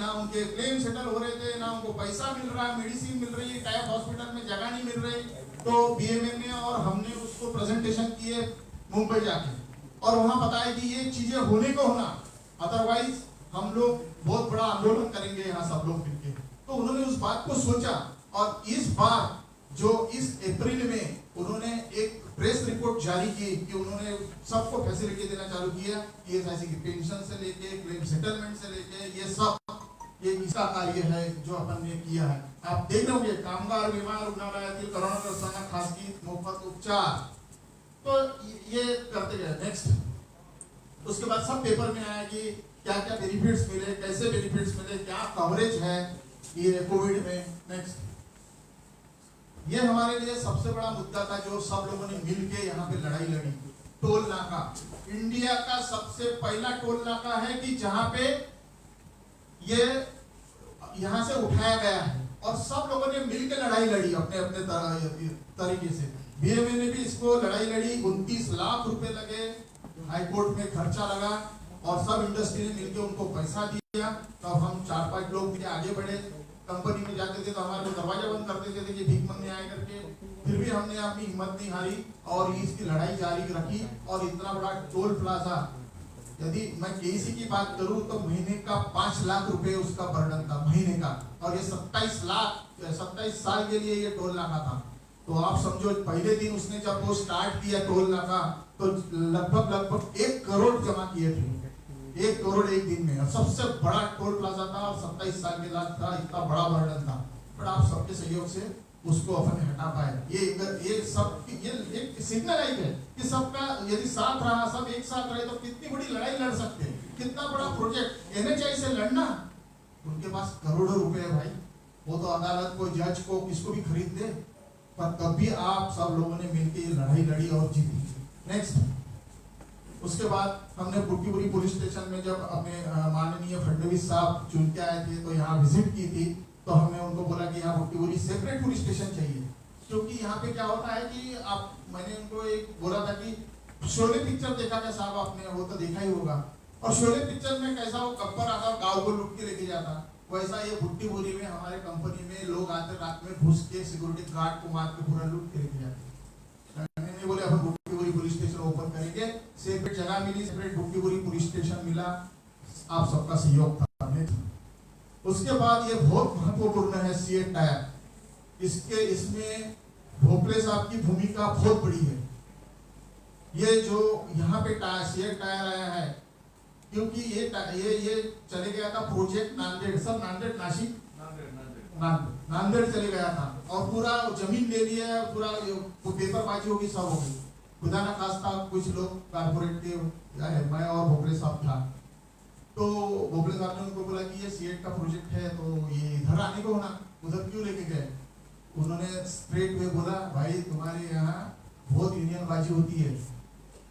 ना उनके claim settle हो रहे थे, ना उनको पैसा मिल रहा, मेडिसिन मिल रही, टाइप हॉस्पिटल में जगह नहीं मिल रही। तो बीएमए ने और हमने उसको प्रेजेंटेशन किए मुंबई जाके, और वहां बताया कि ये चीजें होने को होना, अदरवाइज हम लोग बहुत बड़ा आंदोलन करेंगे यहाँ सब लोग मिलके। तो उन्होंने उस बात को सोचा, और इस बार जो इस अप्रैल में उन्होंने एक प्रेस रिपोर्ट जारी की कि उन्होंने सबको फैसिलिटी देना चालू किया, ईएसआईसी की पेंशन से लेके क्लेम सेटलमेंट से लेके ये सब, ये इसका कार्य है जो अपन ने किया है। आप देख रहे होंगे कामगार विमा रुग्णालयातील कोरोनाग्रस्तांना खासगी मोफत उपचार, तो ये करते गए। नेक्स्ट उसके बाद सब पेपर में आया कि क्या क्या बेनिफिट्स मिले, कैसे बेनिफिट्स मिले, क्या कवरेज है ये कोविड में। नेक्स्ट ये हमारे लिए सबसे बड़ा मुद्दा था जो सब लोगों ने मिलके यहाँ पे लड़ाई लड़ी, टोल नाका। इंडिया का सबसे पहला टोल नाका है कि जहाँ पे ये यहाँ से उठाया गया है, और सब लोगों ने मिलकर लड़ाई लड़ी अपने अपने तरीके से। बीएमए ने भी इसको लड़ाई लड़ी, 29 लाख रुपए लगे, हाईकोर्ट में खर्चा लगा, और सब इंडस्ट्री ने मिलकर उनको पैसा दिया। तब हम 4-5 लोग मिलकर आगे बढ़े। कंपनी में जाते थे तो हमारे को दरवाजा बंद कर देते थे कि भीख मांगने आए करके, फिर भी हमने अपनी हिम्मत नहीं हारी और इसकी लड़ाई जारी रखी। और इतना बड़ा टोल प्लाजा, यदि मैं केसी की बात करूं तो महीने का 5 लाख रुपए उसका बर्डन था महीने का, और ये 27 साल के लिए ये टोल नाका था। तो आप समझो पहले दिन उसने जब वो स्टार्ट किया टोल नाका, तो लगभग 1 करोड़ जमा किए थे, 1 करोड़ एक दिन में। सबसे बड़ा टोल प्लाजा था और 27 साल के बाद था, इतना बड़ा बर्डन था, पर आप सबके सहयोग से उसको अपन हटा पाए। ये सब ये एक सिग्नल है कि सबका यदि साथ रहा, सब एक साथ रहे तो कितनी बड़ी लड़ाई लड़ सकते हैं। कितना बड़ा प्रोजेक्ट एनएचआई से लड़ना, उनके पास करोड़ों रुपए है भाई, वो तो अदालत को, जज को, किसको भी खरीद दे, पर तब भी आप सब लोगों ने मिलकर ये लड़ाई लड़ी और जीती। नेक्स्ट उसके बाद हमने बुट्टीपुरी पुलिस स्टेशन में जब अपने माननीय फडणवीस साहब चुन के आए थे तो यहाँ विजिट की थी, तो हमने उनको बोला कि यहाँ बुट्टीपुरी सेपरेट पुलिस स्टेशन चाहिए, क्योंकि यहाँ पे क्या होता है कि मैंने उनको एक बोला था कि शोले पिक्चर देखा क्या साहब आपने, वो तो देखा ही होगा, और शोले पिक्चर में कैसा वो गब्बर आता गाँव को लूट के लेके जाता, वैसा ये बुट्टीपुरी में हमारे कंपनी में लोग आते रात में घुस के सिक्योरिटी गार्ड को मार के पूरा लूट के लेके जाते। मैंने बोले अपन बुट्टीपुरी पुलिस स्टेशन ओपन करेंगे, सेपरेट जगह मिली, सेपरेट बुट्टीपुरी पुलिस स्टेशन मिला, आप सबका सहयोग था। उसके बाद ये बहुत महत्वपूर्ण है सीएट टायर, इसमें भोपले साहब की भूमिका बहुत बड़ी है। ये जो यहाँ पे सीएट टायर आया है, क्योंकि ये चले गया था प्रोजेक्ट नांदेड़, सब नांदेड़ नासिक नांदेड़ चले गया था, और पूरा जमीन ले लिया, पूरा पेपरबाजी होगी, सब हो गई। खुदा ना खास्ता कुछ लोग कारपोरेट के, मैं और भोपले साहब था, तो भोपले साहब ने उनको बोला कि ये सीएट का प्रोजेक्ट है तो ये इधर आने को होना, उधर क्यों लेके गए। उन्होंने स्ट्रेट में बोला, भाई तुम्हारे यहाँ बहुत यूनियन बाजी होती है,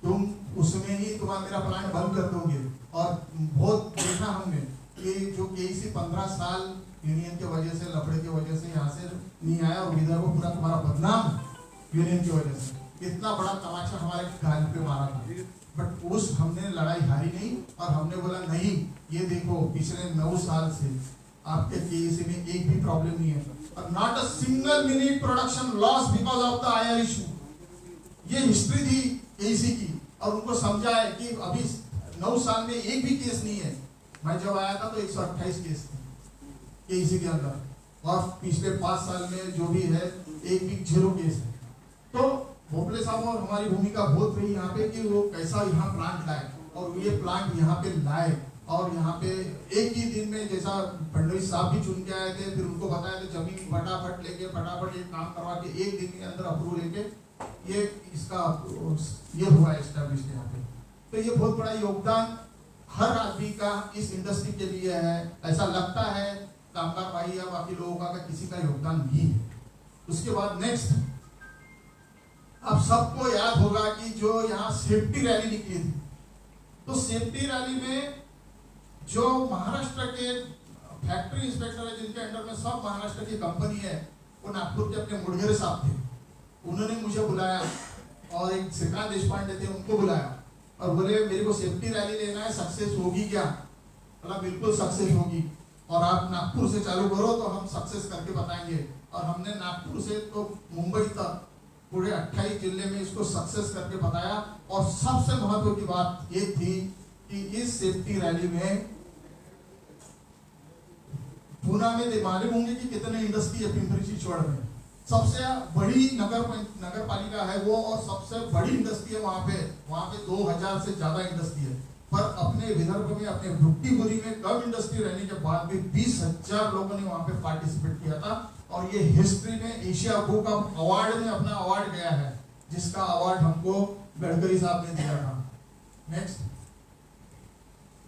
तुम उसमें ही तुम्हारा मेरा प्लान बंद कर दोगे। और बहुत देखा हमने कि जो केसी 15 साल यूनियन के वजह से, लफड़े की वजह से यहाँ से नहीं आया, और इधर को पूरा तुम्हारा बदनाम यूनियन की वजह से, इतना बड़ा तमाचा हमारे गाल पे मारा था। बट उस हमने लड़ाई हारी नहीं, और हमने बोला नहीं, ये देखो पिछले 9 साल से आपके केसी में एक भी प्रॉब्लम नहीं है, और not a single minute production loss because of the IR issue. ये हिस्ट्री थी केसी की, और उनको समझा है कि अभी 9 साल में एक भी केस नहीं है। मैं जब आया था तो 128 केस थे केसी के अंदर, और पिछले 5 साल में जो भी है एक भी 0 केस है। तो भोपले साहब और हमारी भूमिका बहुत रही यहाँ पे कि वो कैसा यहाँ प्लांट लाए, और ये प्लांट यहाँ पे लाए, और यहाँ पे एक ही दिन में, जैसा फडणवीस साहब भी चुन के आए थे, फिर उनको बताया था जमीन फटाफट लेके फटाफट ये काम करवा के एक दिन के अंदर अप्रूव लेके ये इसका ये हुआ एस्टेब्लिश यहाँ पे। तो ये बहुत बड़ा योगदान हर आदमी का इस इंडस्ट्री के लिए है। ऐसा लगता है कामगार भाई या बाकी लोगों का किसी का योगदान नहीं है। उसके बाद नेक्स्ट, अब सबको याद होगा कि जो यहाँ सेफ्टी रैली निकली थी, तो सेफ्टी रैली में जो महाराष्ट्र के फैक्ट्री इंस्पेक्टर है, जिनके अंडर में सब महाराष्ट्र की कंपनी है, वो नागपुर के अपने मुड़गेरे साहब थे, उन्होंने मुझे बुलाया, और एक श्रीकांत देशपांडे थे, उनको बुलाया, और बोले मेरे को सेफ्टी रैली लेना है, सक्सेस होगी क्या? बोला बिल्कुल सक्सेस होगी। और आप नागपुर से चालू करो तो हम सक्सेस करके बताएंगे। और हमने नागपुर से तो मुंबई तक पूरे 28 जिले में इसको सक्सेस करके बताया। और सबसे महत्व की बात ये थी कि इस सेफ्टी रैली में पूना में मालूम होंगे कि कितने इंडस्ट्री है पिंपरी चिंचवड़ में, सबसे बड़ी नगर पालिका है वो, और सबसे बड़ी इंडस्ट्री है वहां पे 2000 से ज्यादा इंडस्ट्री है। पर अपने विदर्भ में, अपने भुट्टीबुरी में कम इंडस्ट्री रहने के बाद भी 20,000 लोगों ने वहां पे पार्टिसिपेट किया था। और ये हिस्ट्री में एशिया बुक ऑफ अवार्ड में अपना अवार्ड गया है, जिसका अवार्ड हमको गडकरी साहब ने दिया था। नेक्स्ट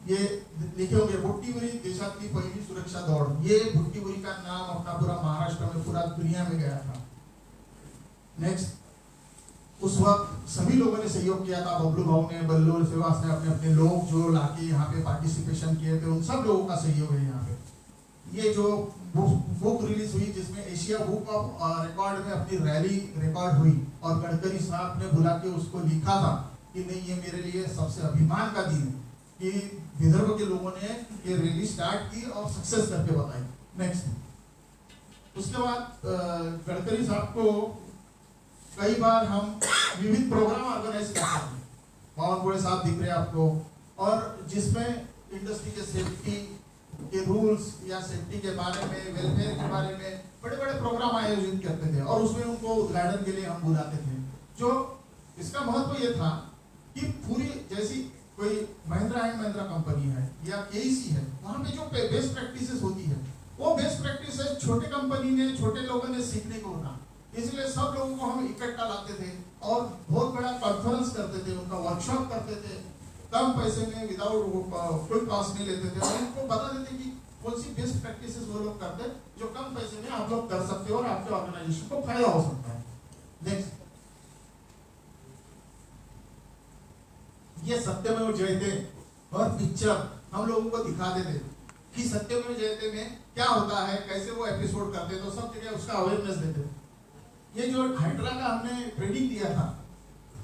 ये लिखे होंगे भुट्टीबुरी देशातली पहिली सुरक्षा दौड़। ये भुट्टीबुरी का नाम अपना पूरा महाराष्ट्र में, पूरा दुनिया में गया था। नेक्स्ट, उस वक्त सभी लोगों ने सहयोग किया था। बबलू भाव ने, बल्लू श्रीवास ने, अपने अपने लोग जो लाके यहाँ पे पार्टिसिपेशन किए थे, उन सब लोगों का सहयोग है यहाँ पे। ये जो बुक रिलीज हुई जिसमें एशिया बुक ऑफ रिकॉर्ड में अपनी रैली रिकॉर्ड हुई, और गडकरी साहब ने बुला के उसको लिखा था कि नहीं, ये मेरे लिए सबसे अभिमान का दिन है कि विदर्भ के लोगों ने ये रैली स्टार्ट की और सक्सेस करके बताई। नेक्स्ट, उसके बाद गडकरी साहब को कई बार हम विविध प्रोग्राम ऑर्गेनाइज करते हैं। बावनकुळे साहब दिख रहे हैं आपको, और जिसमें इंडस्ट्री के सेफ्टी के रूल्स या सेफ्टी के बारे में, वेलफेयर के बारे में बड़े बड़े प्रोग्राम आयोजित करते थे, और उसमें उनको उद्घाटन के लिए हम बुलाते थे। जो इसका महत्व ये था कि पूरी, जैसी कोई महिंद्रा एंड महिंद्रा कंपनी है या केईसी है, वहां पे जो बेस्ट प्रैक्टिसेस होती है, वो बेस्ट प्रैक्टिसेस छोटे कंपनी ने, छोटे लोगों ने सीखने को होना, इसलिए सब लोगों को हम इकट्ठा लाते थे और बहुत बड़ा कॉन्फ्रेंस करते थे, उनका वर्कशॉप करते थे, कम पैसे में, विदाउट कोई कॉस्ट नहीं लेते थे, और उनको बता देते कि कौन सी बेस्ट प्रैक्टिसेस वो लोग करते हैं जो कम पैसे में आप लोग कर सकते हो और आपके ऑर्गेनाइजेशन को फायदा हो सकता है। नेक्स्ट, ये सत्यमेव जयते और पिक्चर हम लोगों को दिखा देते कि सत्यमेव जयते में क्या होता है, कैसे वो एपिसोड करते, तो सब जगह उसका अवेयरनेस देते। ये जो हाइड्रा का हमने ट्रेनिंग दिया था,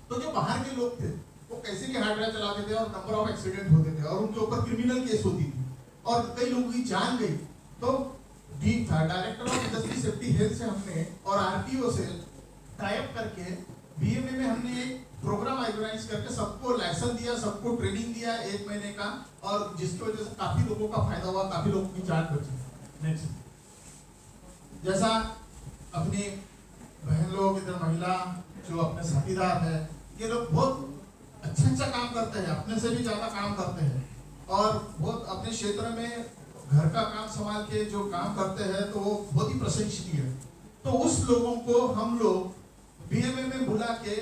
तो जो बाहर के लोग थे वो कैसे भी हाइड्रा चलाते थे और नंबर ऑफ एक्सीडेंट होते थे, और उनके ऊपर क्रिमिनल केस होती थी, और कई लोगों की जान गई। तो ठीक था, director of industry safety health से हमने और आरटीओ से टाई अप करके बीएमए में हमने एक प्रोग्राम ऑर्गेनाइज करके सबको लाइसेंस दिया, सबको ट्रेनिंग दिया 1 महीने का, और जिसकी वजह से काफी लोगों का फायदा हुआ, काफी लोगों की जान बची। नेक्स्ट, जैसा अपनी बहन लोग, इधर महिला जो अपने साथीदार है, ये लोग बहुत अच्छा काम करते हैं, अपने से भी ज्यादा काम करते हैं, और बहुत अपने क्षेत्र में घर का काम संभाल के जो काम करते हैं, तो वो बहुत ही प्रशंसनीय है। तो उस लोगों को हम लोग बीएमए में बुला के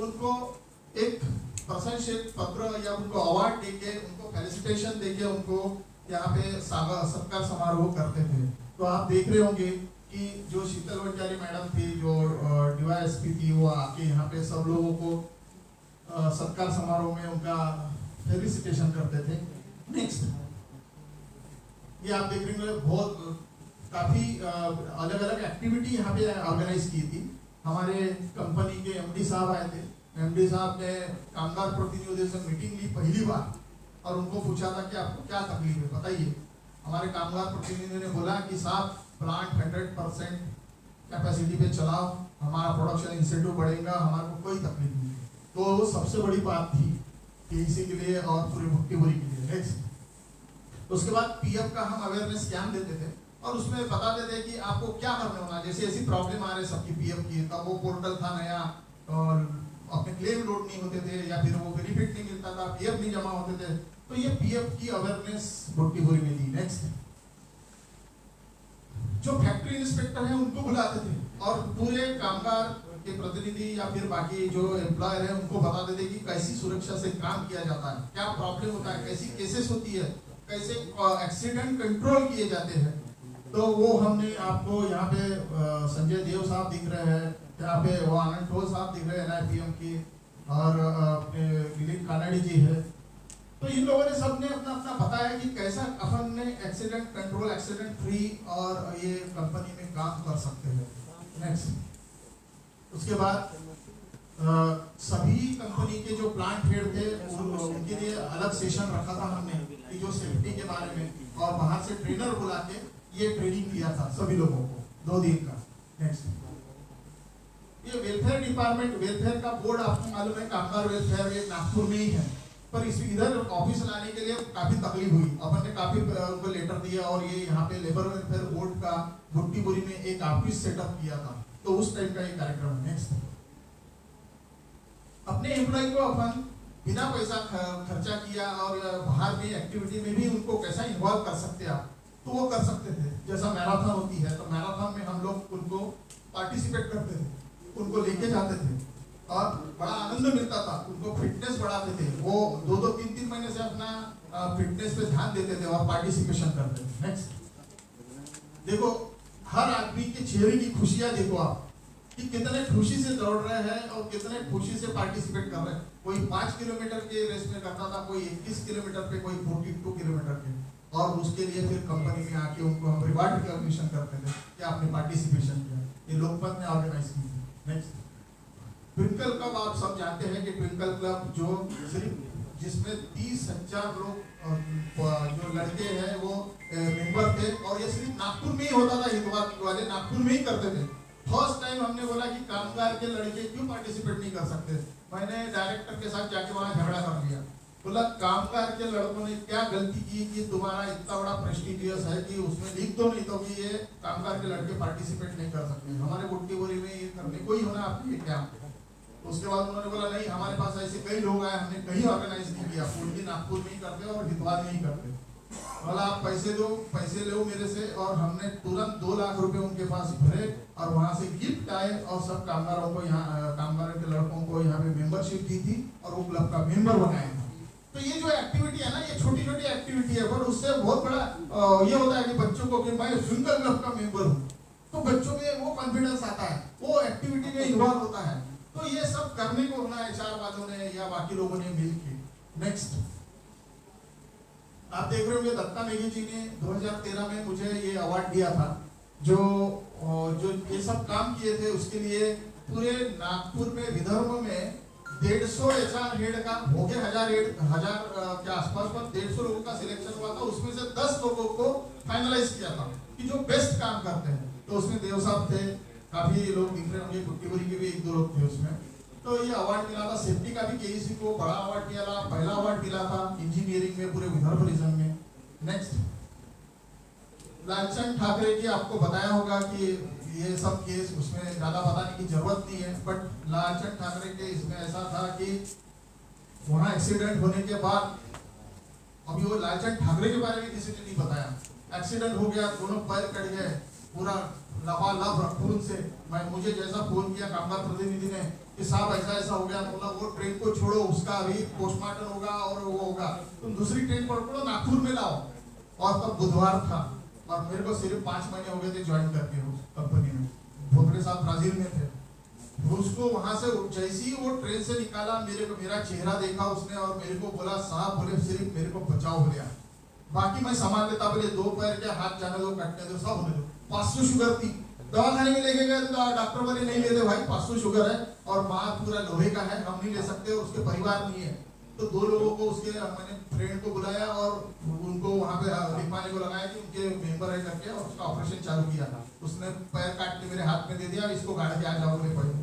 उनको एक प्रशंसा पत्र या उनको अवार्ड देके, उनको फेलिसिटेशन देके, उनको यहाँ पे सत्कार समारोह करते थे। तो आप देख रहे होंगे कि जो शीतल वंजारी मैडम थी, जो डीवाईएसपी थी, वो आके यहाँ पे सब लोगों को सत्कार समारोह में उनका फेलिसिटेशन करते थे। नेक्स्ट, ये आप देख रहे होंगे बहुत काफी अलग अलग एक्टिविटी यहाँ पे ऑर्गेनाइज की थी। हमारे कंपनी के एमडी साहब आए थे, एमडी साहब ने कामगार प्रतिनिधियों से मीटिंग ली पहली बार, और उनको पूछा था कि आपको क्या तकलीफ है बताइए। हमारे कामगार प्रतिनिधियों ने बोला कि साहब प्लांट 100% कैपेसिटी पे चलाओ, हमारा प्रोडक्शन इंसेंटिव बढ़ेगा, हमारे को कोई तकलीफ नहीं। तो वो सबसे बड़ी बात थी केसी के लिए और पूरी भुट्टीबुरी के लिए। नेक्स्ट, उसके बाद पीएफ का हम अवेयरनेस कैंप देते थे, और उसमें बताते थे कि आपको क्या करना होना, जैसे ऐसी प्रॉब्लम आ रही सबकी पीएफ की, तब वो पोर्टल था नया, और अपने क्लेम लोड नहीं होते थे, या फिर वो बेनिफिट नहीं मिलता था, पीएफ नहीं जमा होते थे, तो ये पीएफ की अवेयरनेस भुट्टीबुरी में दी। नेक्स्ट, जो फैक्ट्री इंस्पेक्टर है उनको बुलाते थे, और पूरे कामगार के प्रतिनिधि या फिर बाकी जो एम्प्लॉयर है उनको बताते थे कि कैसी सुरक्षा से काम किया जाता है, क्या प्रॉब्लम होता है, कैसी केसेस होती है, कैसे एक्सीडेंट कंट्रोल किए जाते हैं। तो वो हमने आपको यहाँ पे संजय देव साहब दिख रहे हैं, यहाँ पे वो आनंद टोल साहब दिख रहे हैं NIPM की, और अपने दिलीप कानाडी जी है। तो इन लोगों ने सबने अपना अपना बताया कि कैसा अपन ने एक्सीडेंट कंट्रोल, एक्सीडेंट फ्री और ये कंपनी में काम कर सकते हैं। नेक्स्ट, उसके बाद सभी कंपनी के जो प्लांट हेड थे उनके लिए अलग सेशन रखा था हमने कि जो सेफ्टी के बारे में और बाहर से ट्रेनर बुला के ये ट्रेनिंग दिया था सभी लोगों को 2 दिन का। नेक्स्ट, ये वेलफेयर डिपार्टमेंट, वेलफेयर का बोर्ड आपको मालूम है कामगार वेलफेयर, ये नागपुर में ही है, पर इस इधर ऑफिस लाने के लिए काफी तकलीफ हुई। अपन ने काफी उनको लेटर दिया और ये यहाँ पे लेबर वेलफेयर बोर्ड का भुट्टीबुरी में एक ऑफिस सेटअप किया था, तो उस टाइम का ये कार्यक्रम है। नेक्स्ट, अपने एम्प्लॉय को अपन बिना पैसा खर्चा किया और बाहर भी एक्टिविटी में भी उनको कैसा इन्वॉल्व कर सकते आप, तो वो कर सकते थे। जैसा मैराथन होती है तो मैराथन में हम लोग उनको पार्टिसिपेट करते थे, उनको लेके जाते थे और बड़ा आनंद मिलता था, उनको फिटनेस बढ़ाते थे। वो 2-2, 3-3 महीने से अपना फिटनेस पे ध्यान देते थे और पार्टिसिपेशन करते थे। नेक्स्ट, देखो हर आदमी के चेहरे की खुशियां देखो आप कि कितने खुशी से दौड़ रहे हैं और कितने खुशी से पार्टिसिपेट कर रहे हैं। कोई 5 किलोमीटर के रेस में करता था, कोई 21 किलोमीटर पे, कोई 42 किलोमीटर के, और उसके लिए फिर कंपनी में आके उनको हम रिवार्ड रिकॉग्निशन करते थे कि आपने पार्टिसिपेशन किया। ये लोकमत ने ऑर्गेनाइज की थी। नेक्स्ट, ट्विंकल क्लब आप सब जानते हैं कि ट्विंकल क्लब जो सिर्फ जिसमें 30,000 लोग जो लड़के हैं वो मेंबर थे, और ये सिर्फ नागपुर में ही होता था, हितवाद वाले नागपुर में ही करते थे। फर्स्ट टाइम हमने बोला कि कामगार के लड़के क्यों पार्टिसिपेट नहीं कर सकते। मैंने डायरेक्टर के साथ जाके वहाँ झगड़ा कर लिया, बोला कामगार के लड़कों ने क्या गलती की कि तुम्हारा इतना बड़ा प्रेस्टिजियस है कि उसमें लिख दो, नहीं तो कि ये कामगार के लड़के पार्टिसिपेट नहीं कर सकते। हमारे बुट्टीबुरी में ये करने को ही होना आपके क्या। उसके बाद उन्होंने बोला नहीं, हमारे पास ऐसे कई लोग आए, हमने कहीं ऑर्गेनाइज नहीं किया, पूर्वी नागपुर में ही करते और हितवाद में ही करते। बोला आप पैसे दो, पैसे लो मेरे से, और हमने तुरंत 2 लाख रुपए उनके पास भरे और वहां से गिफ्ट आए और सब कामगारों को यहाँ, कामगारों के लड़कों को यहाँ पे मेंबरशिप दी थी और वो क्लब का मेंबर बनाए थे। तो ये जो एक्टिविटी है ना, ये छोटी छोटी एक्टिविटी है, पर उससे बहुत बड़ा ये होता है कि बच्चों को कि मैं ट्विंकल क्लब का मेंबर हूँ, तो बच्चों में वो कॉन्फिडेंस आता है, वो एक्टिविटी में इन्वॉल्व होता है। तो ये सब करने को ना HR वालों ने या बाकी लोगों ने मिलकर। नेक्स्ट, आप देख रहे होंगे दत्ता मेघे जी ने 2013 में मुझे ये अवार्ड दिया था, जो ये सब काम किए थे उसके लिए। पूरे नागपुर में विदर्भ में 150 HR हेड का हो गया, 1000 के आसपास, पर 150 लोगों का सिलेक्शन हुआ था। उसमें से 10 लोगों को फाइनलाइज किया था कि जो बेस्ट काम करते हैं। तो उसमें देव साहब थे, काफी लोग दिख रहे होंगे, बुट्टीबुरी के भी 1-2 लोग थे उसमें। तो ये अवार्ड मिला था। सेफ्टी का भी KEC को बड़ा अवार्ड मिला था, पहला अवार्ड मिला था इंजीनियरिंग में पूरे विदर्भ रीजन में। नेक्स्ट, लालचंद ठाकरे की आपको बताया होगा कि ये सब केस, उसमें ज्यादा बताने की जरूरत नहीं है, बट लालचंद ठाकरे के इसमें ऐसा था कि वहाँ एक्सीडेंट होने के बाद, अभी वो लालचंद ठाकरे के बारे में किसी ने नहीं बताया। एक्सीडेंट हो गया, दोनों पैर कट गए, पूरा लबालब खून से। मुझे जैसा फोन किया कामगार प्रतिनिधि ने कि साहब ऐसा ऐसा हो गया, बोला वो ट्रेन को छोड़ो, उसका अभी पोस्टमार्टम होगा और वो होगा, तुम दूसरी ट्रेन पकड़ो, नागपुर में लाओ। और तब बुधवार था और मेरे को सिर्फ 5 महीने हो गए थे ज्वाइन करके उस कंपनी में। भोपड़े साहब ब्राजील में थे, उसको वहां से जैसे ही वो ट्रेन से निकाला, मेरा चेहरा देखा उसने और मेरे को बोला साहब, बोले सिर्फ मेरे को बचाओ हो गया, बाकी मैं संभाल लेता। बोले 2 पैर के हाथ जाने दो, कटने दो, सब होने दो। 500 शुगर थी, दवाखाने में लेके गए तो डॉक्टर बोले नहीं लेते भाई, 500 शुगर है और माँ पूरा लोहे का है, हम नहीं ले सकते, और उसके परिवार नहीं है। तो 2 लोगों को उसके मैंने फ्रेंड को बुलाया और उनको वहाँ पे लिखवाने को लगाया कि उनके मेंबर है करके, और उसका ऑपरेशन चालू किया। उसने पैर काट के मेरे हाथ में दे दिया, इसको गाड़ के आ जाओ बोले पहले।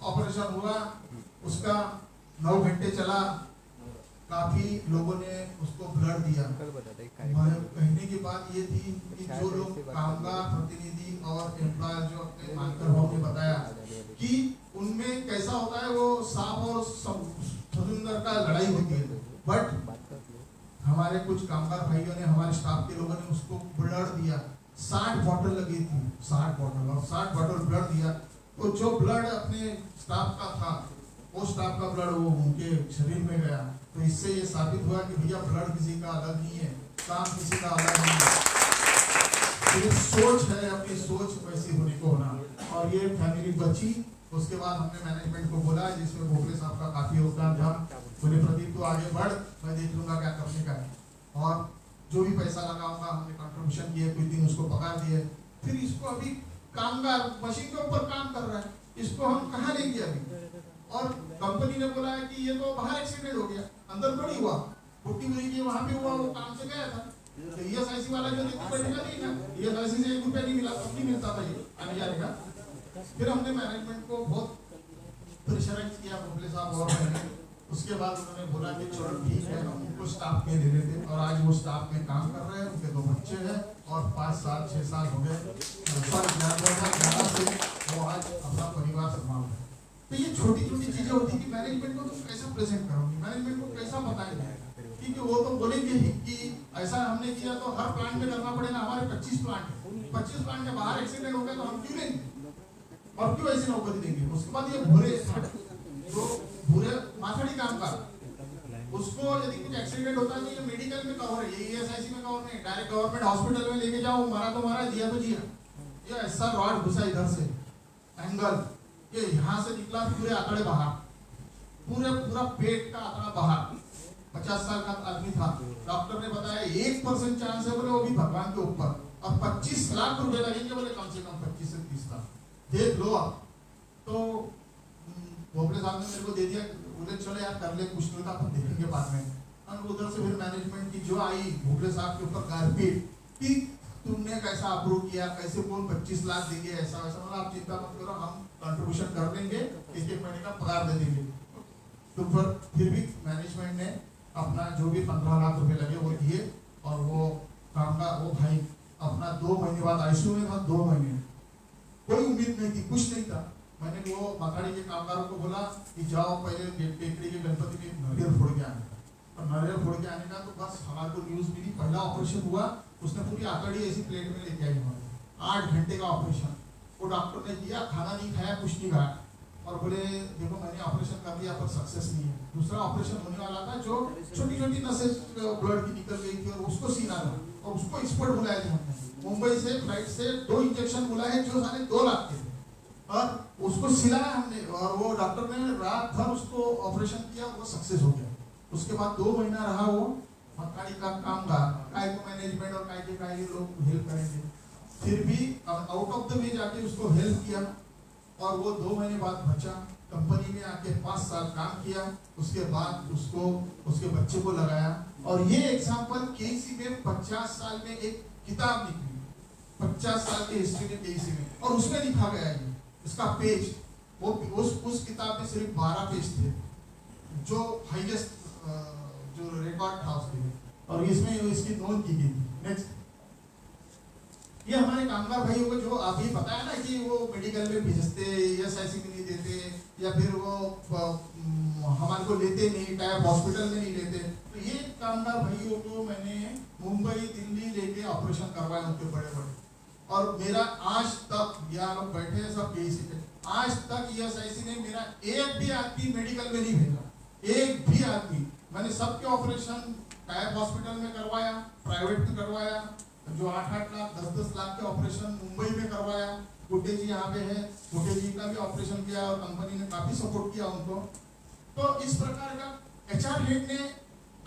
ऑपरेशन हुआ उसका, 9 घंटे चला, काफी लोगों ने उसको ब्लड दिया। कहने की बात ये थी कि जो लोग कामगार प्रतिनिधि और एम्प्लॉयर जो अपने मानकर ने बताया कि उनमें कैसा होता है, वो सांप और समुद्र का लड़ाई होती है, बट हमारे कुछ कामगार भाइयों ने, हमारे स्टाफ के लोगों ने उसको ब्लड दिया। 60 बॉटल लगी थी, 60 बॉटल, और 60 बॉटल ब्लड दिया। तो जो ब्लड अपने स्टाफ का था, वो स्टाफ का ब्लड वो उनके शरीर में गया। तो इससे ये साबित हुआ कि भैया ब्लड किसी का अलग नहीं है, काम किसी का अलग नहीं है, सिर्फ सोच है, अपनी सोच वैसी होने को होना। और ये फैमिली बची। उसके बाद हमने मैनेजमेंट को बोला, जिसमें भोपले साहब का काफी योगदान था। बोले प्रदीप तो आगे बढ़, मैं देख लूंगा क्या करने का है, और जो भी पैसा लगाऊंगा, हमने कंट्रीब्यूशन किए, कुछ दिन उसको पकड़ दिए। फिर इसको अभी कामगार मशीन के ऊपर काम कर रहा है, इसको हम कहाँ लेंगे अभी। और कंपनी ने बोला है कि ये तो बाहर एक्सीडेंट हो गया, अंदर थोड़ी हुआ, बुट्टीबुरी के वहां पे हुआ, वो काम से गया था। तो ईएसआईसी वाला जो लेके बैठेगा नहीं ना, ईएसआईसी से 1 रुपया नहीं मिला, तब नहीं मिलता था ये आने जाने का। फिर हमने मैनेजमेंट को बहुत प्रेशराइज किया भोपले साहब और मैंने। उसके बाद उन्होंने बोला कि चलो ठीक है, हम उनको स्टाफ में ले लेते, और आज वो स्टाफ में काम कर रहे हैं, उनके 2 बच्चे हैं और 5 साल 6 साल हो गए से वो आज अपना परिवार संभाल रहे हैं। तो ये छोटी छोटी चीजें होती कि मैनेजमेंट को तुम कैसा प्रेजेंट करोगे, मैनेजमेंट को कैसा बताएंगे, क्योंकि वो तो बोलेंगे ही कि ऐसा हमने किया तो हर प्लांट में करना पड़ेगा। हमारे 25 प्लांट है, 25 प्लांट के बाहर एक्सीडेंट हो गया तो हम क्यों लेंगे और क्यों ऐसी नौकरी देंगे। उसके बाद ये बुरे माथाड़ी काम का उसको यदि कुछ एक्सीडेंट होता है तो ये मेडिकल में कवर है, ये ईएसआईसी में कवर नहीं, डायरेक्ट गवर्नमेंट हॉस्पिटल में लेके जाओ, मारा तो मारा, जिया तो जिया। ये ऐसा रॉड घुसा इधर से एंगल, ये यहाँ से निकला पूरे आंकड़े बाहर, पूरा पेट का आंकड़ा बाहर। 50 साल का आदमी था, डॉक्टर ने बताया 1% चांस है, बोले वो भी भगवान के ऊपर, और 25 लाख रुपए लगेंगे, बोले कम से कम 25 से 30 लाख, देख लो आप। तो भोपले साहब ने मेरे को दे दिया, बोले चलो यार कर ले, कुछ नहीं था अपन देखेंगे बाद में। और उधर से फिर मैनेजमेंट की जो आई भोपले साहब के ऊपर गारपीट कि तुमने कैसा अप्रूव किया, कैसे कौन 25 लाख देंगे, ऐसा वैसा। मतलब आप चिंता मत करो, हम कंट्रीब्यूशन कर देंगे, 1-1 महीने का पगार दे देंगे। तो फिर भी मैनेजमेंट ने अपना जो भी 15 लाख रुपए लगे वो दिए, और वो काम का वो भाई अपना 2 महीने बाद आईसीयू में था। 2 महीने कोई उम्मीद नहीं थी, कुछ नहीं था। मैंने वो मकाड़ी के कामगारों को बोला कि जाओ पहले टेकड़ी के गणपति में नारियल फोड़ के आने का, और नारियल फोड़ के आने का तो बस हमारे को न्यूज मिली, पहला ऑपरेशन हुआ, उसने पूरी आकड़ी ऐसी प्लेट में लेके आई हमारे, 8 घंटे का ऑपरेशन वो डॉक्टर ने किया, खाना नहीं खाया, कुछ नहीं खाया, और बोले देखो मैंने ऑपरेशन कर दिया पर सक्सेस नहीं है। दूसरा ऑपरेशन होने वाला था जो छोटी छोटी नसें ब्लड की निकल गई थी, और उसको सीना था, और उसको एक्सपर्ट बुलाया था हमने मुंबई से, फ्लाइट से 2 इंजेक्शन बुलाए जो सारे 2 लाख के थे, और उसको सिलाया हमने, और वो डॉक्टर ने रात भर उसको ऑपरेशन किया, वो सक्सेस हो गया। उसके बाद 2 महीना रहा वो मकाड़ी का काम का, काय को मैनेजमेंट और काय के लोग हेल्प करेंगे, फिर भी आउट ऑफ द वे जाके उसको हेल्प किया, और वो 2 महीने बाद बचा, कंपनी में आके 5 साल काम किया। उसके बाद उसको उसके बच्चे को लगाया, और ये एग्जाम्पल केसी में 50 साल में एक किताब निकली, 50 साल की हिस्ट्री में केसी में, और उसमें लिखा गया ये इसका पेज, वो उस किताब में सिर्फ 12 पेज थे जो हाईएस्ट जो रिकॉर्ड था उसके लिए, और इसमें इसकी नोट की गई थी। नेक्स्ट, ये हमारे कामगार भाई को जो अभी बताया ना कि वो मेडिकल में भेजते, ईएसआईसी में नहीं देते, या फिर वो हमारे को लेते नहीं, टाइप हॉस्पिटल में नहीं लेते, तो ये कामगार भाइयों को मैंने मुंबई दिल्ली लेके ऑपरेशन करवाए उनके बड़े बड़े, और मेरा आज तक, यहाँ लोग बैठे हैं सब केसी पे, आज तक ईएसआईसी ने मेरा एक भी आदमी मेडिकल में नहीं भेजा, एक भी आदमी। मैंने सबके ऑपरेशन टाइप हॉस्पिटल में करवाया, प्राइवेट में करवाया, जो 8-8 लाख 10-10 लाख के ऑपरेशन मुंबई में करवाया। गुड्डे जी यहाँ पे है, गुड्डे जी का भी ऑपरेशन किया, और कंपनी ने काफी सपोर्ट किया उनको। तो इस प्रकार का एचआर हेड ने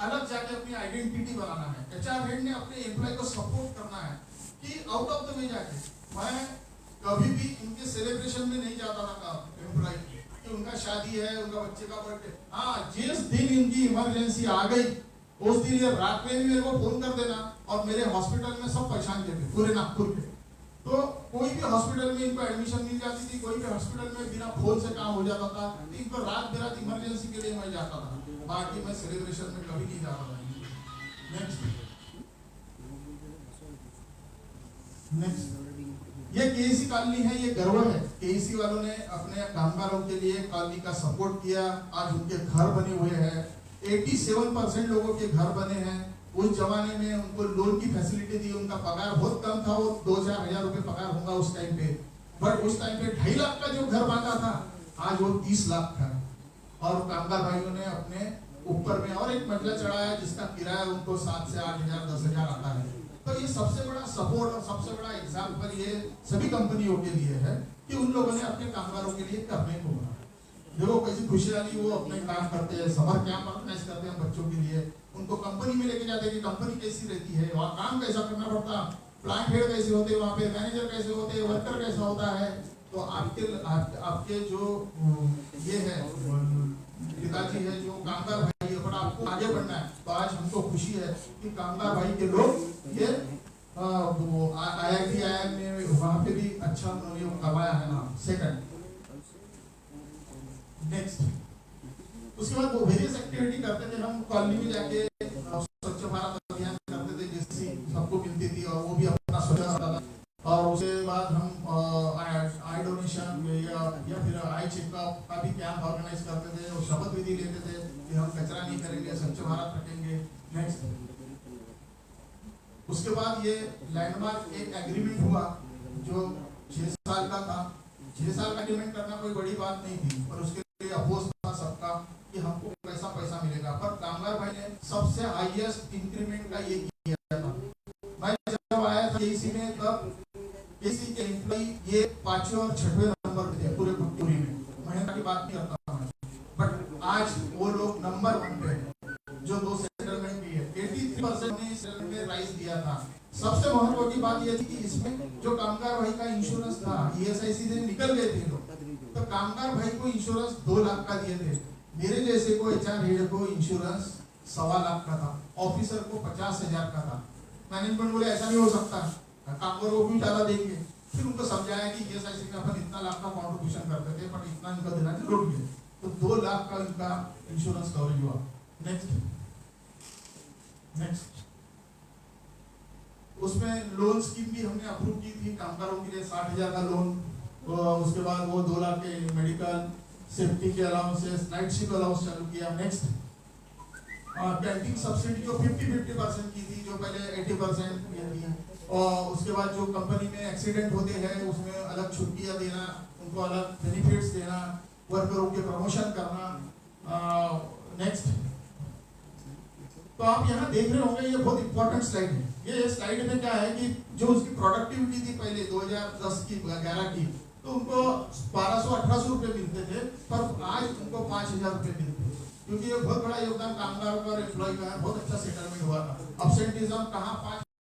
अलग जाके अपनी आइडेंटिटी बनाना है, एचआर हेड ने अपने एम्प्लॉय को सपोर्ट करना है कि आउट ऑफ द वे जाके। मैं कभी भी इनके सेलिब्रेशन में नहीं जाता था एम्प्लॉय कि उनका शादी है, उनका बच्चे का बर्थडे, हाँ जिस दिन इनकी इमरजेंसी आ गई उस दिन ये रात में भी मेरे को फोन कर देना, और मेरे हॉस्पिटल में सब पहचान के थे पूरे नागपुर के। तो कोई भी हॉस्पिटल में इनको एडमिशन मिल जाती थी, कोई भी हॉस्पिटल में बिना फोन से काम हो जाता था, इनको रात बेरात इमरजेंसी के लिए मैं जाता था, बाकी मैं सेलिब्रेशन में कभी नहीं जाता था। नेक्स्ट, ये केसी कॉलोनी है, ये गर्व है, केसी वालों ने अपने कामगारों के लिए कॉलोनी का सपोर्ट किया, आज उनके घर बने हुए हैं, 87% लोगों के घर बने हैं। उस जमाने में उनको लोन की फैसिलिटी दी, उनका पगार बहुत कम था, वो 2-4 हजार रुपए पगार होगा उस टाइम पे, बट उस टाइम पे 2.5 लाख का जो घर बांधा था आज वो 30 लाख था। और कामगार भाइयों ने अपने ऊपर में और एक मंजिला चढ़ाया जिसका किराया उनको 7 से 8 हजार 10 हजार आता है। तो ये सबसे बड़ा सपोर्ट और सबसे बड़ा एग्जाम्पल ये सभी कंपनियों के लिए है कि उन लोगों ने अपने कामगारों के लिए करने को बना। देखो कैसी खुशहाली वो अपने काम करते हैं, समर कैंप ऑर्गेनाइज करते हैं बच्चों के लिए, उनको कंपनी में लेके जाते हैं कि कंपनी कैसी रहती है, वहाँ काम कैसा करना पड़ता, प्लांट हेड कैसे होते हैं, वहाँ पे मैनेजर कैसे होते हैं, वर्कर कैसा होता है। तो आपके जो ये है पिताजी है जो कामगार भाई है, बट आपको आगे बढ़ना है। तो आज हमको खुशी है कि कामगार भाई के लोग ये IIT IIM में वहाँ पे भी अच्छा ये करवाया है ना। सेकंड, नेक्स्ट, उसके बाद वो वेरियस एक्टिविटी करते थे हम कॉलोनी में जाके, स्वच्छ भारत अभियान करते थे जिससे सबको मिलती थी और वो भी अपना स्वच्छ करता था। और उसके बाद हम आई डोनेशन या फिर आई चेकअप का भी कैंप ऑर्गेनाइज करते थे और शपथ विधि लेते थे कि हम कचरा नहीं करेंगे, स्वच्छ भारत रखेंगे। नेक्स्ट, उसके बाद ये लैंडमार्क एक एग्रीमेंट हुआ जो 6 साल का था। 6 साल का एग्रीमेंट करना कोई बड़ी बात नहीं थी, पर उसके लिए अपोज था सबका कि हमको कैसा पैसा मिलेगा। पर कामगार भाई ने सबसे हाईएस्ट इंक्रीमेंट का ये किया था। मैं जब आया था केसी में, तब केसी के एम्प्लॉय ये 5वें और 6वें नंबर पे थे पूरे पुरी में। महीना की बात नहीं करता मैं, बट आज वो लोग नंबर 1 पे है जो 2 सेटलमेंट की है। 83% ने सेटलमेंट में राइज दिया था। सबसे महत्वपूर्ण की बात यह थी कि इसमें जो कामगार भाई का इंश्योरेंस था, ESIC से निकल गए थे लोग, तो कामगार भाई को इंश्योरेंस 2 लाख का दिए थे। मेरे जैसे को HR हेड को इंश्योरेंस 1.25 लाख का था, ऑफिसर को 50,000 का था। मैनेजमेंट बोले ऐसा नहीं हो सकता, कामगार को भी ज्यादा देंगे। फिर उनको समझाया कि ESIC में अपन इतना लाख का कॉन्ट्रीब्यूशन करते थे, बट इतना इनका देना जरूरी है, तो 2 लाख का इनका इंश्योरेंस कवरेज हुआ। नेक्स्ट, उसमें लोन स्कीम भी हमने अप्रूव की थी कामगारों के लिए, 60,000 का लोन। उसके बाद वो 2 लाख के मेडिकल सेफ्टी के अलाउंसेस, नाइट शिफ्ट अलाउंस चालू किया। नेक्स्ट, कैंटीन सब्सिडी जो 50-50% की थी, जो पहले 80% ये थी। और उसके बाद जो कंपनी में एक्सीडेंट होते हैं उसमें अलग छुट्टियां देना, उनको अलग बेनिफिट्स देना, वर्करों के प्रमोशन करना। नेक्स्ट, तो आप यहाँ देख रहे होंगे, ये बहुत इंपॉर्टेंट स्लाइड है। ये स्लाइड में क्या है कि जो उसकी प्रोडक्टिविटी थी पहले 2010 की 11 की, तो उनको 1200-1800 रुपये मिलते थे, पर आज उनको 5,000 रुपये मिलते हैं, क्योंकि ये बहुत बड़ा योगदान कामगारों का और एम्प्लॉय का है। बहुत अच्छा सेटलमेंट हुआ था। अब्सेंटिज्म कहाँ 5